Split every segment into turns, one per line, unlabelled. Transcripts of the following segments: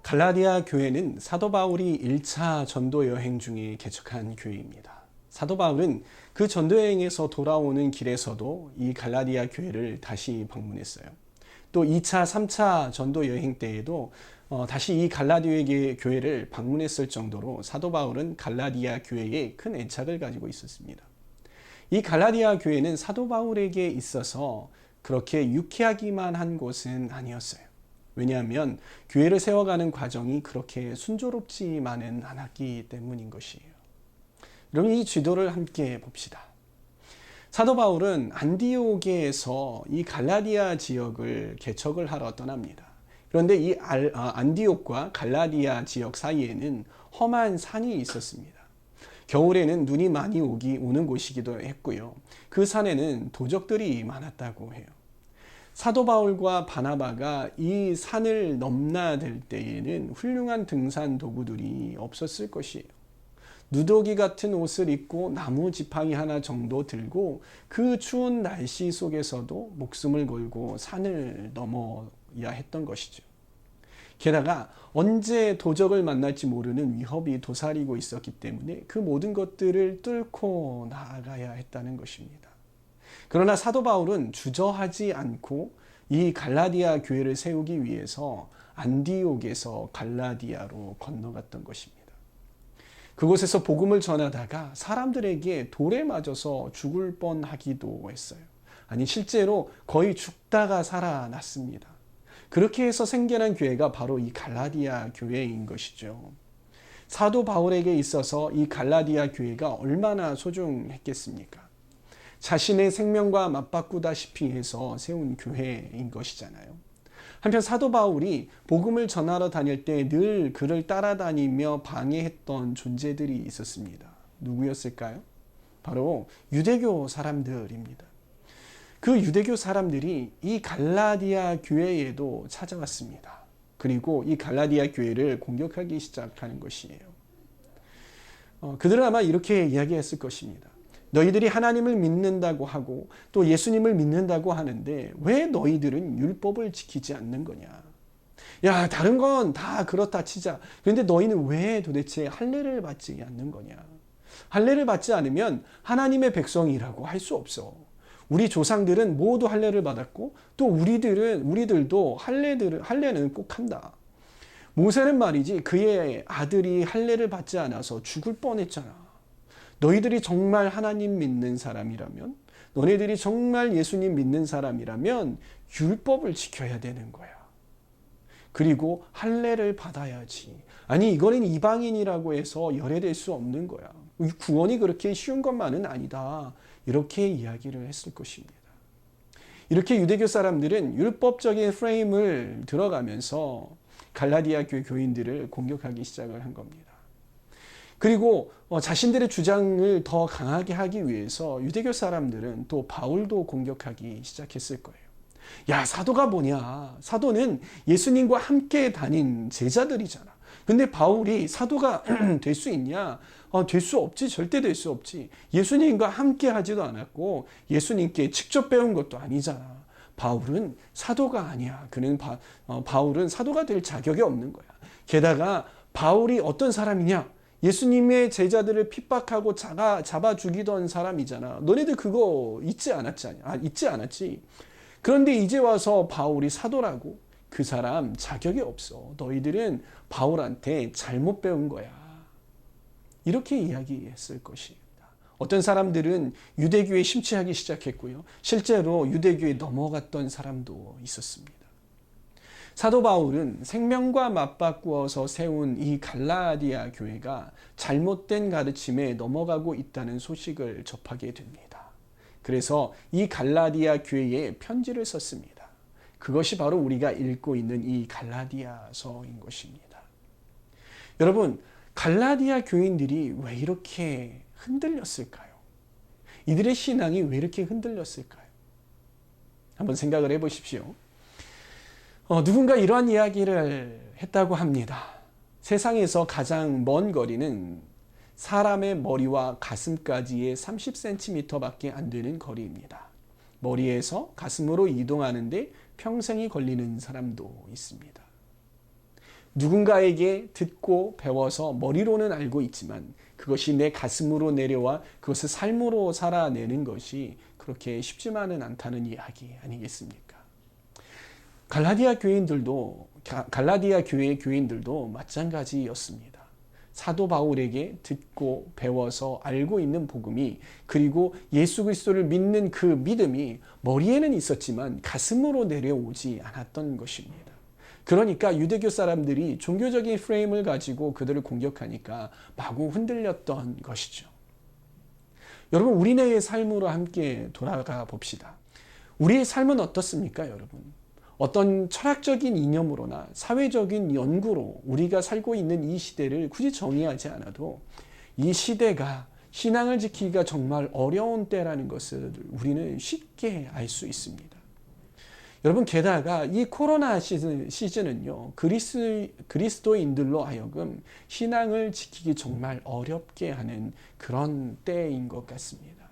갈라디아 교회는 사도 바울이 1차 전도 여행 중에 개척한 교회입니다. 사도 바울은 그 전도 여행에서 돌아오는 길에서도 이 갈라디아 교회를 다시 방문했어요. 또 2차, 3차 전도 여행 때에도 다시 이 갈라디아 교회를 방문했을 정도로 사도 바울은 갈라디아 교회에 큰 애착을 가지고 있었습니다. 이 갈라디아 교회는 사도 바울에게 있어서 그렇게 유쾌하기만 한 곳은 아니었어요. 왜냐하면 교회를 세워가는 과정이 그렇게 순조롭지만은 않았기 때문인 것이에요. 그럼 이 지도를 함께 봅시다. 사도 바울은 안디옥에서 이 갈라디아 지역을 개척을 하러 떠납니다. 그런데 이 안디옥과 갈라디아 지역 사이에는 험한 산이 있었습니다. 겨울에는 눈이 많이 오는 곳이기도 했고요. 그 산에는 도적들이 많았다고 해요. 사도 바울과 바나바가 이 산을 넘나들 때에는 훌륭한 등산 도구들이 없었을 것이에요. 누더기 같은 옷을 입고 나무 지팡이 하나 정도 들고 그 추운 날씨 속에서도 목숨을 걸고 산을 넘어야 했던 것이죠. 게다가 언제 도적을 만날지 모르는 위협이 도사리고 있었기 때문에 그 모든 것들을 뚫고 나아가야 했다는 것입니다. 그러나 사도 바울은 주저하지 않고 이 갈라디아 교회를 세우기 위해서 안디옥에서 갈라디아로 건너갔던 것입니다. 그곳에서 복음을 전하다가 사람들에게 돌에 맞아서 죽을 뻔하기도 했어요. 아니, 실제로 거의 죽다가 살아났습니다. 그렇게 해서 생겨난 교회가 바로 이 갈라디아 교회인 것이죠. 사도 바울에게 있어서 이 갈라디아 교회가 얼마나 소중했겠습니까? 자신의 생명과 맞바꾸다시피 해서 세운 교회인 것이잖아요. 한편 사도 바울이 복음을 전하러 다닐 때 늘 그를 따라다니며 방해했던 존재들이 있었습니다. 누구였을까요? 바로 유대교 사람들입니다. 그 유대교 사람들이 이 갈라디아 교회에도 찾아왔습니다. 그리고 이 갈라디아 교회를 공격하기 시작하는 것이에요. 그들은 아마 이렇게 이야기했을 것입니다. 너희들이 하나님을 믿는다고 하고 또 예수님을 믿는다고 하는데 왜 너희들은 율법을 지키지 않는 거냐? 야, 다른 건 다 그렇다 치자. 그런데 너희는 왜 도대체 할례를 받지 않는 거냐? 할례를 받지 않으면 하나님의 백성이라고 할 수 없어. 우리 조상들은 모두 할례를 받았고 또 우리들도 할례는 꼭 한다. 모세는 말이지 그의 아들이 할례를 받지 않아서 죽을 뻔했잖아. 너희들이 정말 하나님 믿는 사람이라면, 너네들이 정말 예수님 믿는 사람이라면 율법을 지켜야 되는 거야. 그리고 할례를 받아야지. 아니, 이거는 이방인이라고 해서 열애될 수 없는 거야. 구원이 그렇게 쉬운 것만은 아니다. 이렇게 이야기를 했을 것입니다. 이렇게 유대교 사람들은 율법적인 프레임을 들어가면서 갈라디아 교회 교인들을 공격하기 시작을 한 겁니다. 그리고 자신들의 주장을 더 강하게 하기 위해서 유대교 사람들은 또 바울도 공격하기 시작했을 거예요. 야, 사도가 뭐냐? 사도는 예수님과 함께 다닌 제자들이잖아. 근데 바울이 사도가 될 수 있냐? 될 수 없지. 절대 될 수 없지. 예수님과 함께 하지도 않았고 예수님께 직접 배운 것도 아니잖아. 바울은 사도가 아니야. 바울은 사도가 될 자격이 없는 거야. 게다가 바울이 어떤 사람이냐? 예수님의 제자들을 핍박하고 잡아 죽이던 사람이잖아. 너네들 그거 잊지 않았지. 그런데 이제 와서 바울이 사도라고? 그 사람 자격이 없어. 너희들은 바울한테 잘못 배운 거야. 이렇게 이야기했을 것입니다. 어떤 사람들은 유대교에 심취하기 시작했고요. 실제로 유대교에 넘어갔던 사람도 있었습니다. 사도 바울은 생명과 맞바꾸어서 세운 이 갈라디아 교회가 잘못된 가르침에 넘어가고 있다는 소식을 접하게 됩니다. 그래서 이 갈라디아 교회에 편지를 썼습니다. 그것이 바로 우리가 읽고 있는 이 갈라디아서인 것입니다. 여러분, 갈라디아 교인들이 왜 이렇게 흔들렸을까요? 이들의 신앙이 왜 이렇게 흔들렸을까요? 한번 생각을 해보십시오. 누군가 이러한 이야기를 했다고 합니다. 세상에서 가장 먼 거리는 사람의 머리와 가슴까지의 30cm밖에 안 되는 거리입니다. 머리에서 가슴으로 이동하는데 평생이 걸리는 사람도 있습니다. 누군가에게 듣고 배워서 머리로는 알고 있지만 그것이 내 가슴으로 내려와 그것을 삶으로 살아내는 것이 그렇게 쉽지만은 않다는 이야기 아니겠습니까? 갈라디아 교회의 교인들도 마찬가지였습니다. 사도 바울에게 듣고 배워서 알고 있는 복음이, 그리고 예수 그리스도를 믿는 그 믿음이 머리에는 있었지만 가슴으로 내려오지 않았던 것입니다. 그러니까 유대교 사람들이 종교적인 프레임을 가지고 그들을 공격하니까 마구 흔들렸던 것이죠. 여러분, 우리네의 삶으로 함께 돌아가 봅시다. 우리의 삶은 어떻습니까, 여러분? 어떤 철학적인 이념으로나 사회적인 연구로 우리가 살고 있는 이 시대를 굳이 정의하지 않아도 이 시대가 신앙을 지키기가 정말 어려운 때라는 것을 우리는 쉽게 알 수 있습니다. 여러분, 게다가 이 코로나 시즌은요, 그리스도인들로 하여금 신앙을 지키기 정말 어렵게 하는 그런 때인 것 같습니다.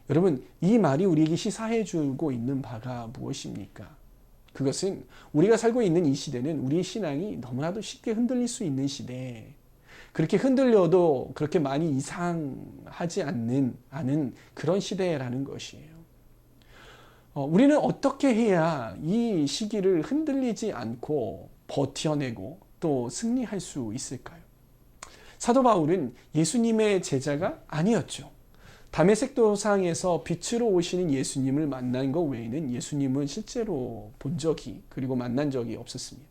여러분, 이 말이 우리에게 시사해 주고 있는 바가 무엇입니까? 그것은 우리가 살고 있는 이 시대는 우리의 신앙이 너무나도 쉽게 흔들릴 수 있는 시대, 그렇게 흔들려도 그렇게 많이 이상하지 않은 그런 시대라는 것이에요. 우리는 어떻게 해야 이 시기를 흔들리지 않고 버텨내고 또 승리할 수 있을까요? 사도 바울은 예수님의 제자가 아니었죠. 다메섹 도상에서 빛으로 오시는 예수님을 만난 것 외에는 예수님은 실제로 본 적이, 그리고 만난 적이 없었습니다.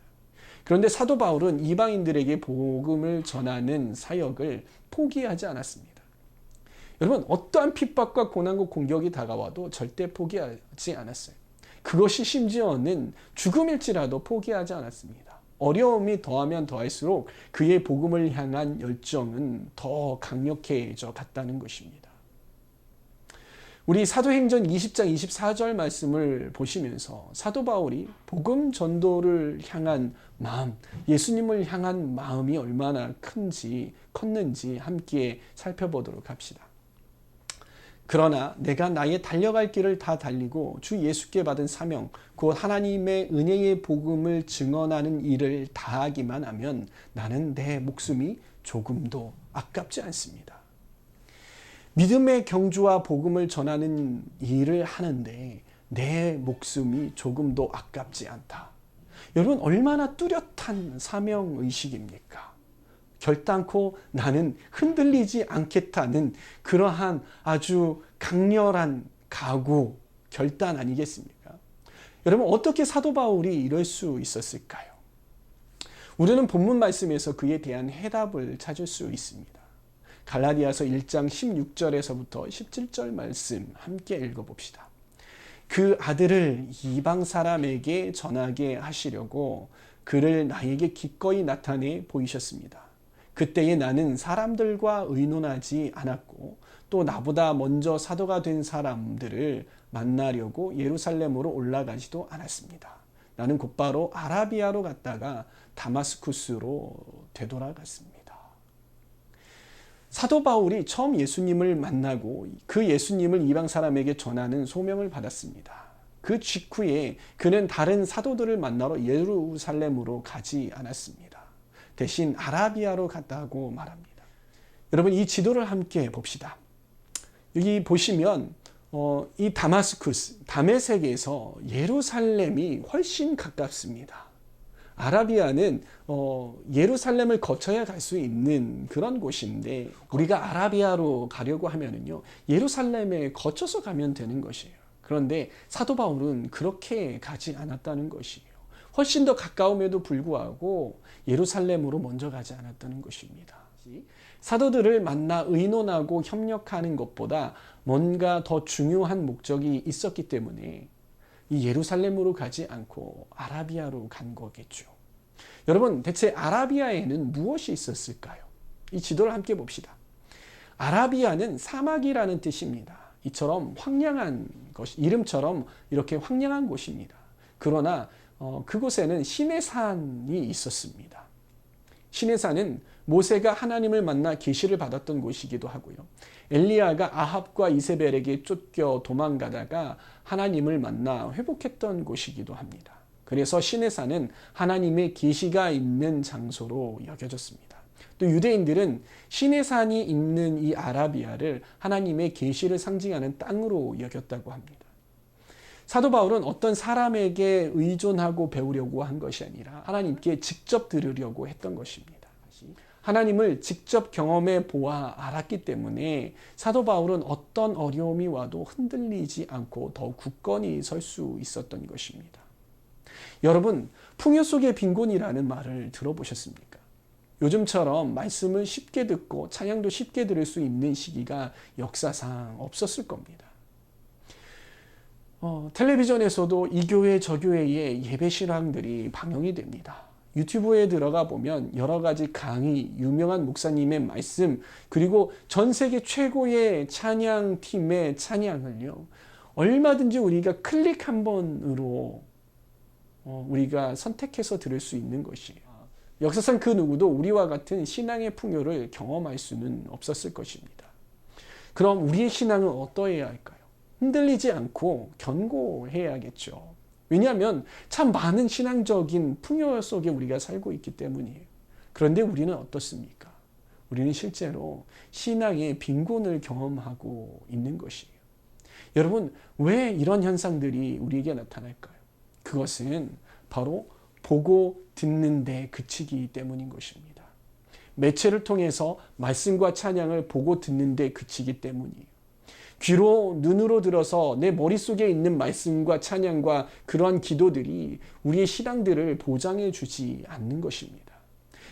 그런데 사도 바울은 이방인들에게 복음을 전하는 사역을 포기하지 않았습니다. 여러분, 어떠한 핍박과 고난과 공격이 다가와도 절대 포기하지 않았어요. 그것이 심지어는 죽음일지라도 포기하지 않았습니다. 어려움이 더하면 더할수록 그의 복음을 향한 열정은 더 강력해져 갔다는 것입니다. 우리 사도행전 20장 24절 말씀을 보시면서 사도 바울이 복음 전도를 향한 마음, 예수님을 향한 마음이 얼마나 컸는지 함께 살펴보도록 합시다. 그러나 내가 나의 달려갈 길을 다 달리고 주 예수께 받은 사명, 곧 하나님의 은혜의 복음을 증언하는 일을 다하기만 하면 나는 내 목숨이 조금도 아깝지 않습니다. 믿음의 경주와 복음을 전하는 일을 하는데 내 목숨이 조금도 아깝지 않다. 여러분, 얼마나 뚜렷한 사명의식입니까? 결단코 나는 흔들리지 않겠다는 그러한 아주 강렬한 각오, 결단 아니겠습니까? 여러분, 어떻게 사도 바울이 이럴 수 있었을까요? 우리는 본문 말씀에서 그에 대한 해답을 찾을 수 있습니다. 갈라디아서 1장 16절에서부터 17절 말씀 함께 읽어봅시다. 그 아들을 이방 사람에게 전하게 하시려고 그를 나에게 기꺼이 나타내 보이셨습니다. 그때에 나는 사람들과 의논하지 않았고 또 나보다 먼저 사도가 된 사람들을 만나려고 예루살렘으로 올라가지도 않았습니다. 나는 곧바로 아라비아로 갔다가 다마스쿠스로 되돌아갔습니다. 사도 바울이 처음 예수님을 만나고 그 예수님을 이방 사람에게 전하는 소명을 받았습니다. 그 직후에 그는 다른 사도들을 만나러 예루살렘으로 가지 않았습니다. 대신 아라비아로 갔다고 말합니다. 여러분, 이 지도를 함께 봅시다. 여기 보시면 이 다메섹에서 예루살렘이 훨씬 가깝습니다. 아라비아는 예루살렘을 거쳐야 갈 수 있는 그런 곳인데 우리가 아라비아로 가려고 하면은요, 예루살렘에 거쳐서 가면 되는 것이에요. 그런데 사도 바울은 그렇게 가지 않았다는 것이에요. 훨씬 더 가까움에도 불구하고 예루살렘으로 먼저 가지 않았다는 것입니다. 사도들을 만나 의논하고 협력하는 것보다 뭔가 더 중요한 목적이 있었기 때문에 이 예루살렘으로 가지 않고 아라비아로 간 거겠죠. 여러분, 대체 아라비아에는 무엇이 있었을까요? 이 지도를 함께 봅시다. 아라비아는 사막이라는 뜻입니다. 이처럼 황량한 것, 이름처럼 이렇게 황량한 곳입니다. 그러나 그곳에는 신의 산이 있었습니다. 신의 산은 모세가 하나님을 만나 계시를 받았던 곳이기도 하고요. 엘리야가 아합과 이세벨에게 쫓겨 도망가다가 하나님을 만나 회복했던 곳이기도 합니다. 그래서 시내산은 하나님의 계시가 있는 장소로 여겨졌습니다. 또 유대인들은 시내산이 있는 이 아라비아를 하나님의 계시를 상징하는 땅으로 여겼다고 합니다. 사도 바울은 어떤 사람에게 의존하고 배우려고 한 것이 아니라 하나님께 직접 들으려고 했던 것입니다. 하나님을 직접 경험해 보아 알았기 때문에 사도 바울은 어떤 어려움이 와도 흔들리지 않고 더욱 굳건히 설 수 있었던 것입니다. 여러분, 풍요 속의 빈곤이라는 말을 들어보셨습니까? 요즘처럼 말씀을 쉽게 듣고 찬양도 쉽게 들을 수 있는 시기가 역사상 없었을 겁니다. 텔레비전에서도 이 교회 저 교회의 예배 실황들이 방영이 됩니다. 유튜브에 들어가 보면 여러 가지 강의, 유명한 목사님의 말씀, 그리고 전 세계 최고의 찬양팀의 찬양을요, 얼마든지 우리가 클릭 한 번으로 우리가 선택해서 들을 수 있는 것이에요. 역사상 그 누구도 우리와 같은 신앙의 풍요를 경험할 수는 없었을 것입니다. 그럼 우리의 신앙은 어떠해야 할까요? 흔들리지 않고 견고해야겠죠. 왜냐하면 참 많은 신앙적인 풍요 속에 우리가 살고 있기 때문이에요. 그런데 우리는 어떻습니까? 우리는 실제로 신앙의 빈곤을 경험하고 있는 것이에요. 여러분, 왜 이런 현상들이 우리에게 나타날까요? 그것은 바로 보고 듣는 데 그치기 때문인 것입니다. 매체를 통해서 말씀과 찬양을 보고 듣는 데 그치기 때문이에요. 귀로 눈으로 들어서 내 머릿속에 있는 말씀과 찬양과 그러한 기도들이 우리의 신앙들을 보장해 주지 않는 것입니다.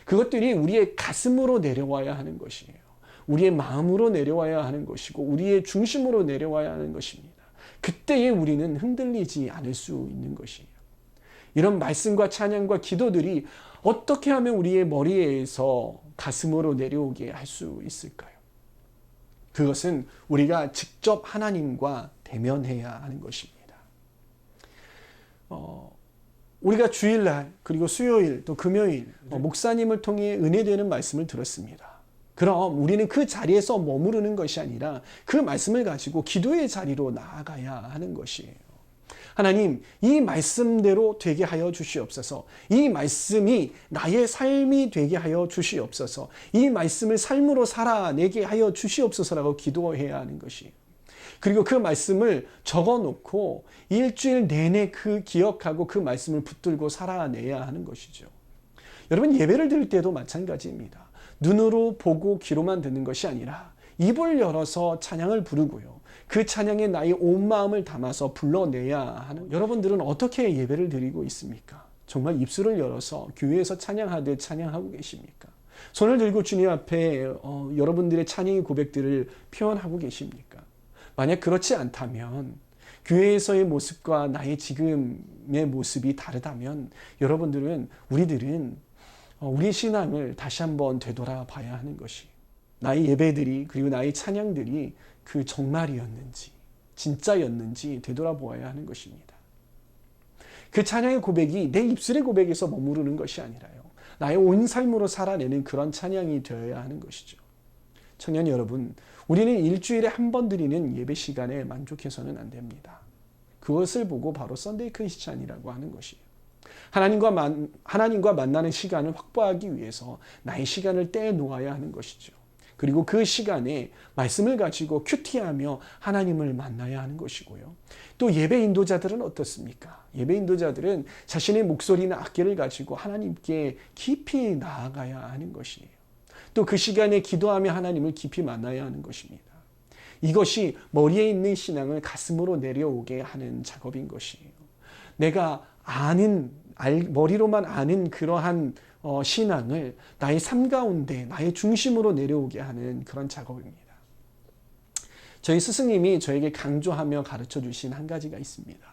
그것들이 우리의 가슴으로 내려와야 하는 것이에요. 우리의 마음으로 내려와야 하는 것이고 우리의 중심으로 내려와야 하는 것입니다. 그때에 우리는 흔들리지 않을 수 있는 것이에요. 이런 말씀과 찬양과 기도들이 어떻게 하면 우리의 머리에서 가슴으로 내려오게 할 수 있을까요? 그것은 우리가 직접 하나님과 대면해야 하는 것입니다. 우리가 주일날 그리고 수요일 또 금요일 목사님을 통해 은혜되는 말씀을 들었습니다. 그럼 우리는 그 자리에서 머무르는 것이 아니라 그 말씀을 가지고 기도의 자리로 나아가야 하는 것이에요. 하나님, 이 말씀대로 되게 하여 주시옵소서. 이 말씀이 나의 삶이 되게 하여 주시옵소서. 이 말씀을 삶으로 살아내게 하여 주시옵소서라고 기도해야 하는 것이에요. 그리고 그 말씀을 적어놓고 일주일 내내 그 기억하고 그 말씀을 붙들고 살아내야 하는 것이죠. 여러분, 예배를 드릴 때도 마찬가지입니다. 눈으로 보고 귀로만 듣는 것이 아니라 입을 열어서 찬양을 부르고요. 그 찬양에 나의 온 마음을 담아서 불러내야 하는, 여러분들은 어떻게 예배를 드리고 있습니까? 정말 입술을 열어서 교회에서 찬양하듯 찬양하고 계십니까? 손을 들고 주님 앞에 여러분들의 찬양의 고백들을 표현하고 계십니까? 만약 그렇지 않다면, 교회에서의 모습과 나의 지금의 모습이 다르다면 우리들은 우리의 신앙을 다시 한번 되돌아봐야 하는 것이, 나의 예배들이 그리고 나의 찬양들이 그 정말이었는지 진짜였는지 되돌아보아야 하는 것입니다. 그 찬양의 고백이 내 입술의 고백에서 머무르는 것이 아니라요, 나의 온 삶으로 살아내는 그런 찬양이 되어야 하는 것이죠. 청년 여러분, 우리는 일주일에 한 번 드리는 예배 시간에 만족해서는 안 됩니다. 그것을 보고 바로 썬데이 크리스찬이라고 하는 것이에요. 하나님과 만나는 시간을 확보하기 위해서 나의 시간을 떼놓아야 하는 것이죠. 그리고 그 시간에 말씀을 가지고 큐티하며 하나님을 만나야 하는 것이고요. 또 예배 인도자들은 어떻습니까? 예배 인도자들은 자신의 목소리나 악기를 가지고 하나님께 깊이 나아가야 하는 것이에요. 또 그 시간에 기도하며 하나님을 깊이 만나야 하는 것입니다. 이것이 머리에 있는 신앙을 가슴으로 내려오게 하는 작업인 것이에요. 내가 머리로만 아는 그러한 신앙을 나의 삶 가운데 나의 중심으로 내려오게 하는 그런 작업입니다. 저희 스승님이 저에게 강조하며 가르쳐 주신 한 가지가 있습니다.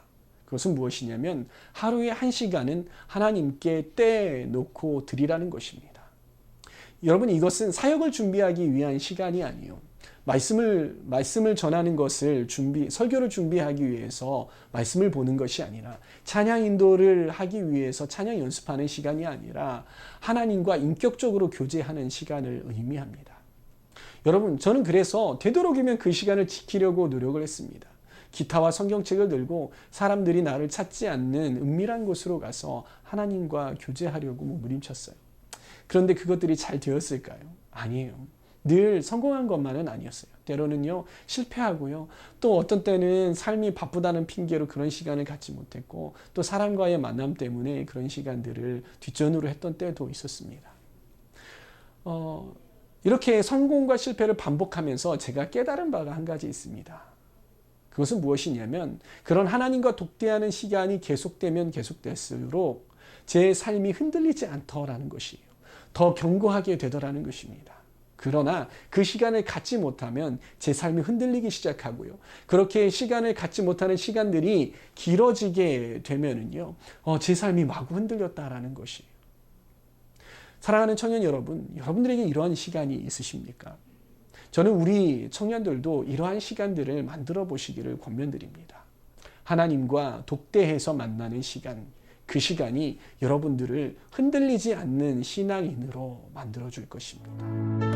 그것은 무엇이냐면 하루에 1시간은 하나님께 떼놓고 드리라는 것입니다. 여러분, 이것은 사역을 준비하기 위한 시간이 아니에요. 말씀을 전하는 것을 설교를 준비하기 위해서 말씀을 보는 것이 아니라, 찬양 인도를 하기 위해서 찬양 연습하는 시간이 아니라 하나님과 인격적으로 교제하는 시간을 의미합니다. 여러분, 저는 그래서 되도록이면 그 시간을 지키려고 노력을 했습니다. 기타와 성경책을 들고 사람들이 나를 찾지 않는 은밀한 곳으로 가서 하나님과 교제하려고 몸부림쳤어요. 그런데 그것들이 잘 되었을까요? 아니에요. 늘 성공한 것만은 아니었어요. 때로는요, 실패하고요. 또 어떤 때는 삶이 바쁘다는 핑계로 그런 시간을 갖지 못했고, 또 사람과의 만남 때문에 그런 시간들을 뒷전으로 했던 때도 있었습니다. 이렇게 성공과 실패를 반복하면서 제가 깨달은 바가 한 가지 있습니다. 그것은 무엇이냐면, 그런 하나님과 독대하는 시간이 계속되면 계속될수록 제 삶이 흔들리지 않더라는 것이에요. 더 견고하게 되더라는 것입니다. 그러나 그 시간을 갖지 못하면 제 삶이 흔들리기 시작하고요. 그렇게 시간을 갖지 못하는 시간들이 길어지게 되면은요, 제 삶이 마구 흔들렸다라는 것이에요. 사랑하는 청년 여러분, 여러분들에게 이러한 시간이 있으십니까? 저는 우리 청년들도 이러한 시간들을 만들어 보시기를 권면드립니다. 하나님과 독대해서 만나는 시간, 그 시간이 여러분들을 흔들리지 않는 신앙인으로 만들어 줄 것입니다.